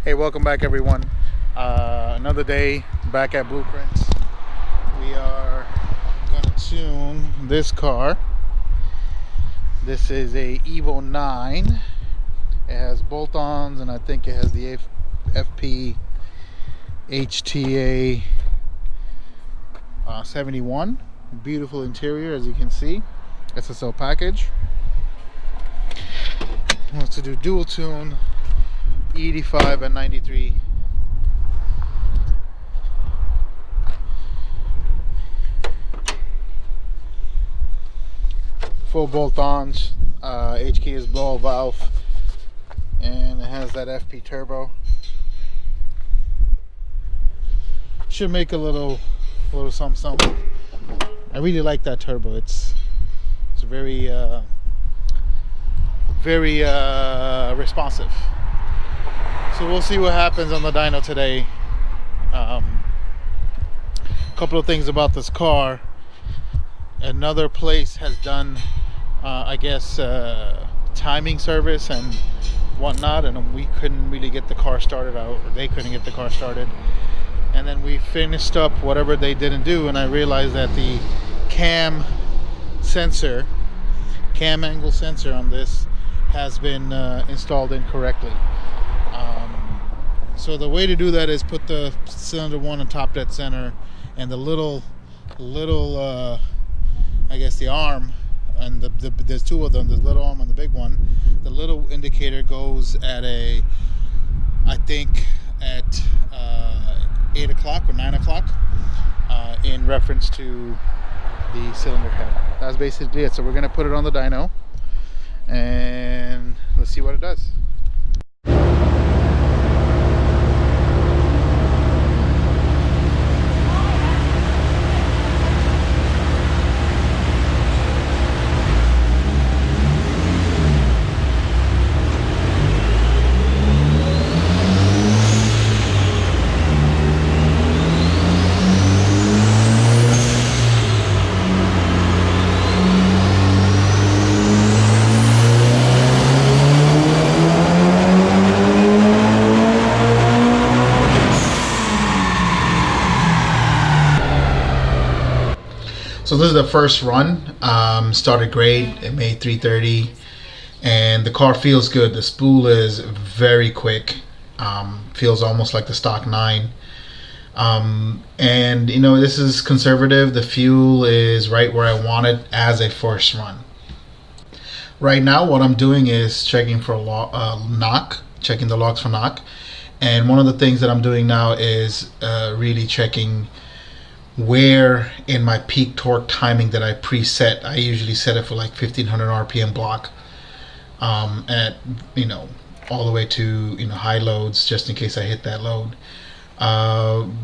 Hey, welcome back everyone. Another day back at Blueprints. We are gonna tune this car. This is a EVO 9. It has bolt-ons and I think it has the FP HTA71. Beautiful interior, as you can see. SSL package. Wants to do dual tune E85 and 93. Full bolt-ons, HK is blow valve, and it has that FP turbo. Should make a little something. I really like that turbo. It's very responsive. So we'll see what happens on the dyno today. A couple of things about this car. Another place has done I guess timing service and whatnot, and we couldn't really get the car started out, or they couldn't get the car started, and then we finished up whatever they didn't do, and I realized that the cam angle sensor on this has been installed incorrectly. So the way to do that is put the cylinder one on top dead center, and the little I guess the arm, and there's two of them, the little arm and the big one. The little indicator goes at I think at 8 o'clock or 9 o'clock in reference to the cylinder head. That's basically it. So we're going to put it on the dyno and let's see what it does. So this is the first run. Started great. It made 330, and the car feels good. The spool is very quick. Feels almost like the stock 9. And you know, this is conservative. The fuel is right where I want it as a first run. Right now, what I'm doing is checking for knock, checking the logs for knock. And one of the things that I'm doing now is really checking where in my peak torque timing that I preset. I usually set it for like 1500 RPM block at, you know, all the way to, you know, high loads, just in case I hit that load.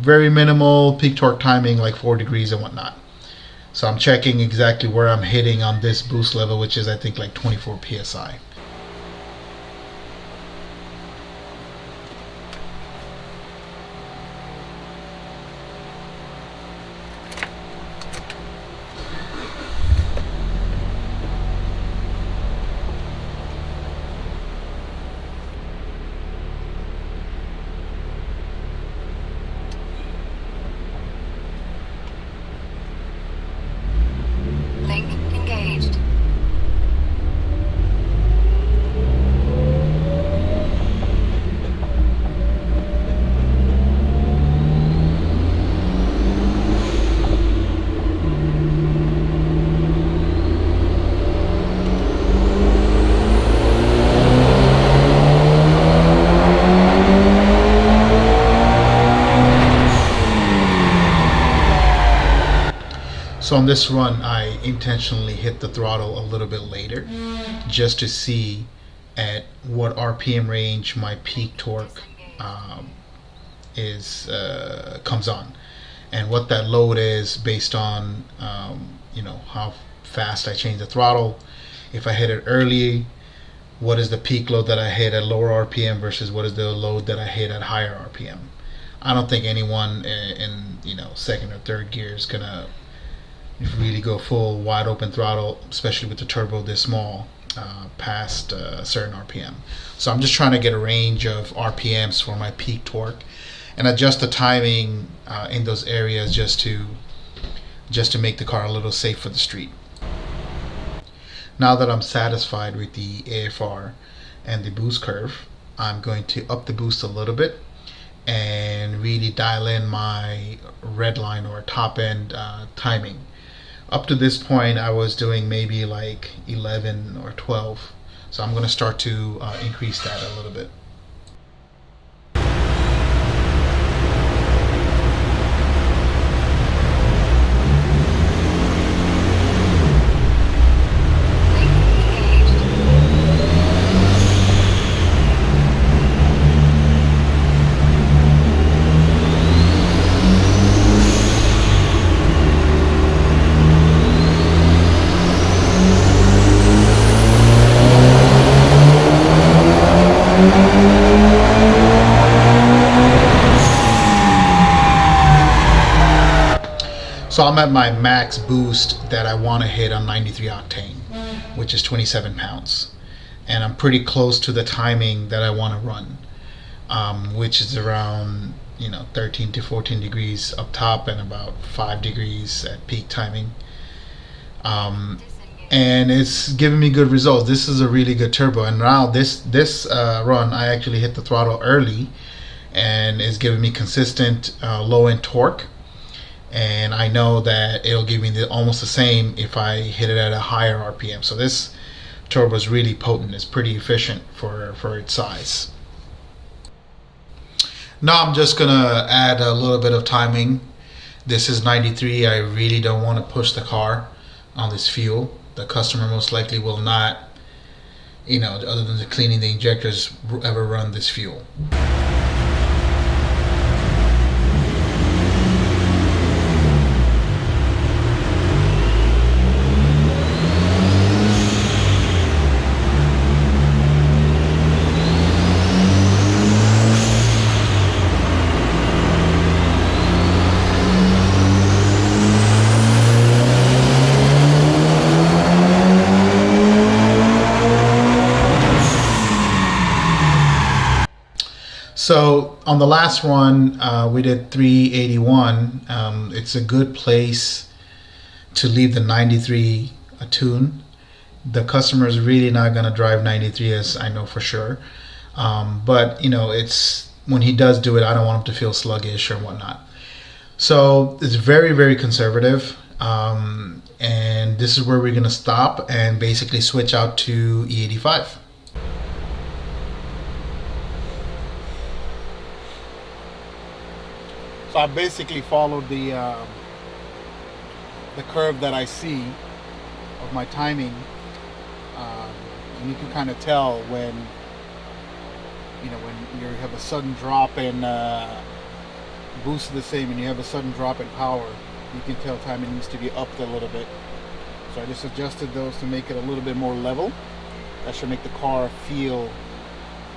Very minimal peak torque timing, like 4 degrees and whatnot. So I'm checking exactly where I'm hitting on this boost level, which is I think like 24 psi. Link engaged. So on this run, I intentionally hit the throttle a little bit later, just to see at what RPM range my peak torque comes on, and what that load is based on you know, how fast I change the throttle. If I hit it early, what is the peak load that I hit at lower RPM versus what is the load that I hit at higher RPM. I don't think anyone in you know, second or third gear is gonna really go full wide open throttle, especially with the turbo this small, past a certain RPM. So I'm just trying to get a range of RPMs for my peak torque and adjust the timing in those areas just to make the car a little safe for the street. Now that I'm satisfied with the AFR and the boost curve, I'm going to up the boost a little bit and really dial in my red line or top end timing. Up to this point I was doing maybe like 11 or 12, so I'm going to start to increase that a little bit. So I'm at my max boost that I want to hit on 93 octane, which is 27 pounds. And I'm pretty close to the timing that I want to run, which is around 13 to 14 degrees up top and about 5 degrees at peak timing. And it's giving me good results. This is a really good turbo. And now this run, I actually hit the throttle early and it's giving me consistent low end torque. And I know that it'll give me almost the same if I hit it at a higher RPM. So this turbo is really potent. It's pretty efficient for its size. Now I'm just gonna add a little bit of timing. This is 93. I really don't want to push the car on this fuel. The customer most likely will not, other than cleaning the injectors, ever run this fuel. So on the last one, we did 381. It's a good place to leave the 93 tune. The customer is really not going to drive 93, as I know for sure. But it's when he does do it, I don't want him to feel sluggish or whatnot. So it's very, very conservative. And this is where we're going to stop and basically switch out to E85. So I basically followed the curve that I see of my timing, and you can kind of tell when when you have a sudden drop in boost the same, and you have a sudden drop in power. You can tell timing needs to be upped a little bit. So I just adjusted those to make it a little bit more level. That should make the car feel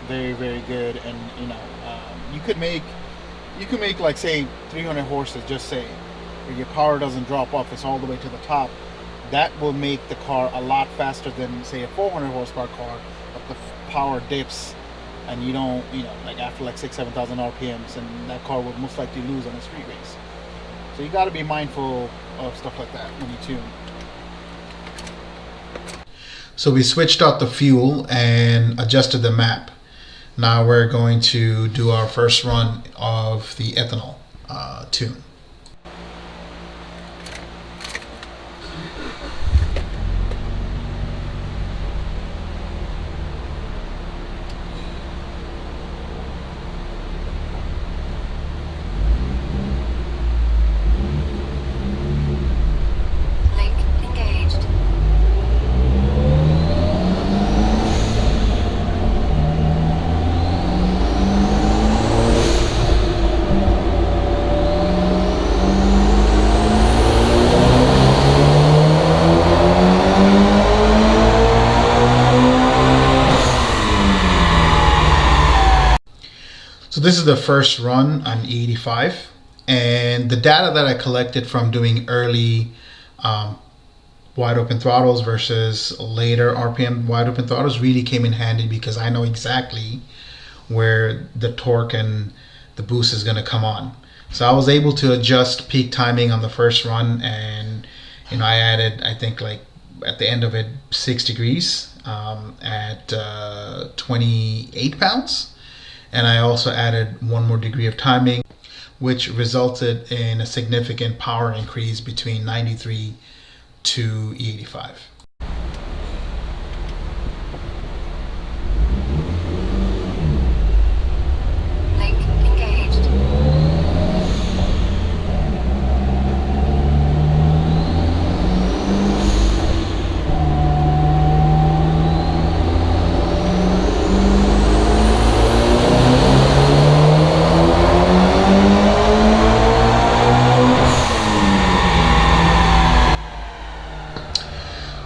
very, very good. And you could make like say 300 horses, just say, where your power doesn't drop off, it's all the way to the top. That will make the car a lot faster than say a 400 horsepower car, but the power dips and you don't, like after like 6,000-7,000 RPMs, and that car would most likely lose on a street race. So you got to be mindful of stuff like that when you tune. So we switched out the fuel and adjusted the map. Now we're going to do our first run of the ethanol tune. Link engaged. So this is the first run on E85, and the data that I collected from doing early wide open throttles versus later RPM wide open throttles really came in handy, because I know exactly where the torque and the boost is going to come on. So I was able to adjust peak timing on the first run, and I added, I think, like at the end of it, 6 degrees at 28 pounds, and I also added 1 more degree of timing, which resulted in a significant power increase between 93 to E85. Link engaged.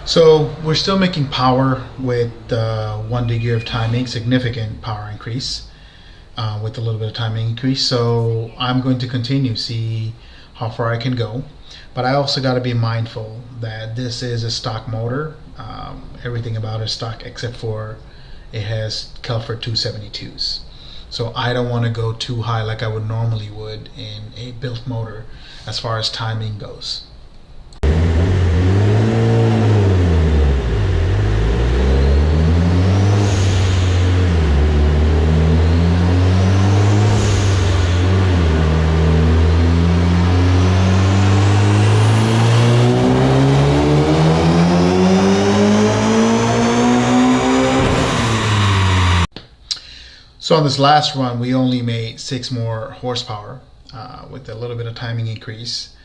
So we're still making power with 1 degree of timing, significant power increase with a little bit of timing increase. So I'm going to continue, see how far I can go. But I also got to be mindful that this is a stock motor. Everything about it is stock except for it has kelford 272s. So I don't want to go too high like I would normally would in a built motor as far as timing goes. So on this last run, we only made 6 more horsepower with a little bit of timing increase.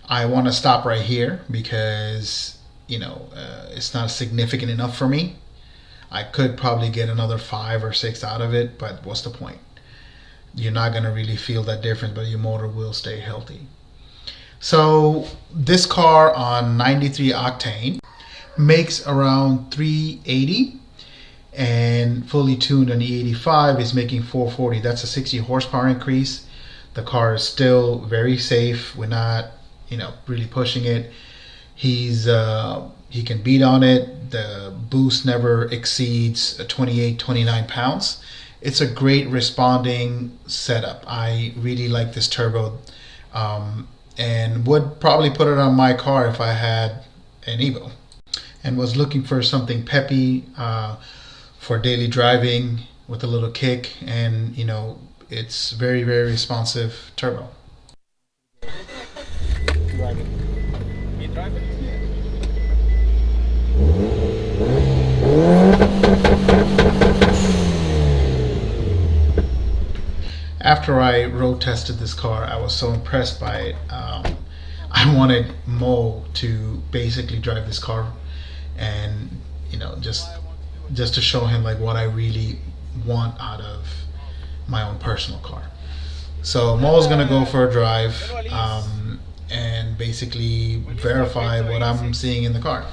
I want to stop right here because, it's not significant enough for me. I could probably get another 5 or 6 out of it, but what's the point? You're not going to really feel that difference, but your motor will stay healthy. So this car on 93 octane makes around 380. And fully tuned on E85 is making 440. That's a 60 horsepower increase. The car is still very safe. We're not, really pushing it. He can beat on it. The boost never exceeds 28, 29 pounds. It's a great responding setup. I really like this turbo, and would probably put it on my car if I had an EVO and was looking for something peppy for daily driving with a little kick, and it's very, very responsive turbo. Driving. Me driving? Yeah. After I road tested this car, I was so impressed by it. I wanted Mo to basically drive this car, and just to show him like what I really want out of my own personal car. So Mo's gonna go for a drive and basically verify what I'm seeing in the car.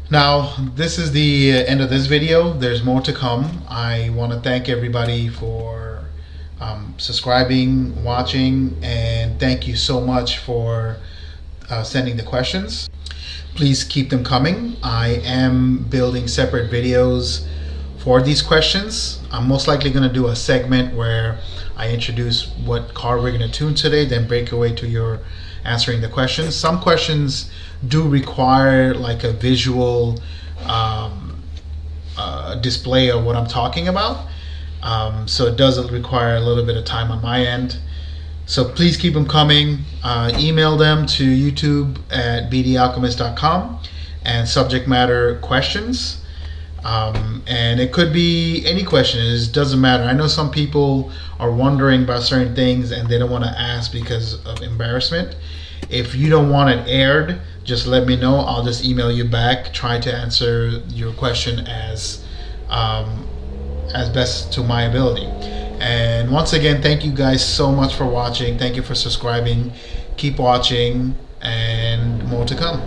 Now, this is the end of this video. There's more to come. I want to thank everybody for subscribing, watching, and thank you so much for sending the questions. Please keep them coming. I am building separate videos for these questions. I'm most likely going to do a segment where I introduce what car we're going to tune today, then break away to your answering the questions. Some questions do require like a visual display of what I'm talking about. So it does require a little bit of time on my end. So please keep them coming. Email them to youtube@bdalchemist.com and subject matter questions. And it could be any question. It doesn't matter. I know some people are wondering about certain things and they don't want to ask because of embarrassment. If you don't want it aired, just let me know. I'll just email you back, try to answer your question as best to my ability. And once again, thank you guys so much for watching. Thank you for subscribing. Keep watching, and more to come.